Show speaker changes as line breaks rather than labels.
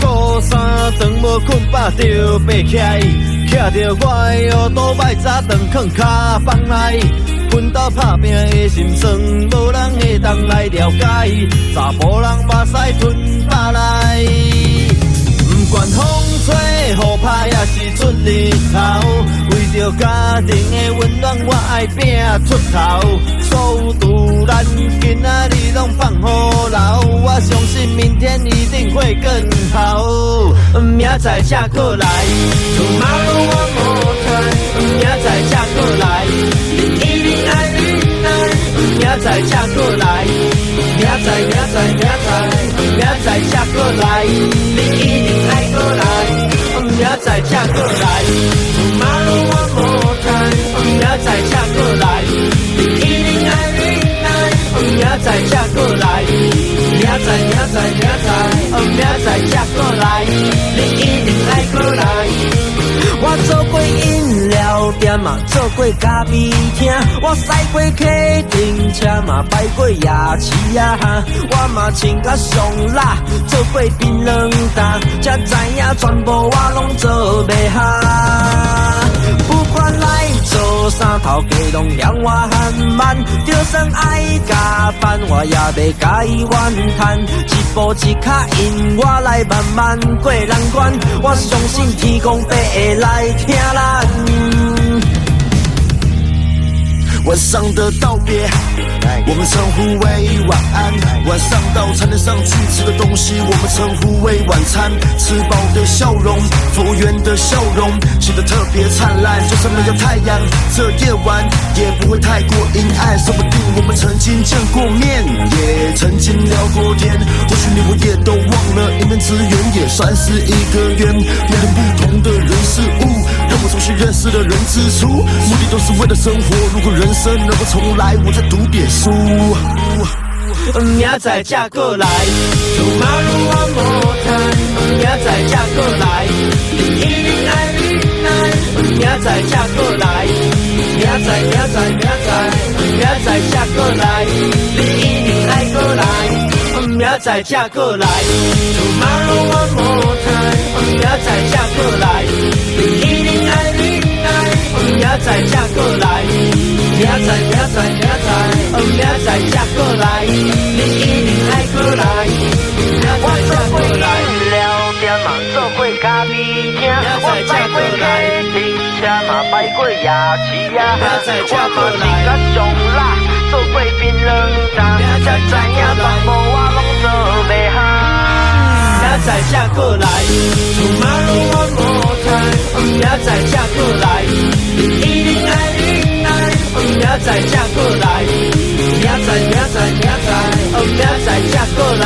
鼓三顿无困饱就爬起来，徛着我的乌肚摆早顿囥骹房内，奋斗打拼的心酸，无人会当来了解，查甫人目屎吞巴来。不管风吹雨打也是出日头，为着家庭的温暖，我爱拼出头。所有突然今仔日拢放雨流，我相信明天一定会更好。明仔才过来 ，Tomorrow one more time， 明仔才过来，一定爱你爱，明仔才过来，明仔才过来，你一定爱过来。明仔才过来 ，Tomorrow one more time， 明仔才过来，一定爱你爱，明仔才过来，明仔才过来，你一定爱过来。我做过饮料店嘛，做过咖啡厅，我驶过客停车嘛，摆过夜市啊，我嘛穿甲上辣，做过槟榔摊，才知影全部我拢做袂下。不管来做啥，头家拢嫌我很慢，就算爱加班，我也袂甲伊怨叹，一步一脚引我来慢慢过难关，我相信天公伯会来听咱。
晚上的道别，我们称呼为晚安。晚上到餐厅上去吃的东西，我们称呼为晚餐。吃饱的笑容，佛缘的笑容，显得特别灿烂。就算没有太阳，这夜晚也不会太过阴暗。说不定我们曾经见过面，也曾经聊过天。或许你我也都忘了，一面之缘也算是一个缘。面对不同的人事物，让我重新认识了人之初，目的都是为了生活。如果人生能够重来，我再读点书。
明仔才过来 ，Tomorrow one more time， 明仔才过来，一定爱你爱，明仔才过来，明仔才过来，你一定爱过来，明仔才过来 ，Tomorrow one more time， 明仔才过来，一定爱你爱，明仔才过来，明仔才过来，你一定爱过来。我做过饮料店嘛，做过咖啡厅，我摆过客停车嘛，摆过夜市啊，我嘛是甲上辣，做过槟榔摊，才知影全部我拢做袂下。明仔才过来 ，Tomorrow one more time， 明仔才过来，一定爱你爱，明仔才过来，明仔才过来。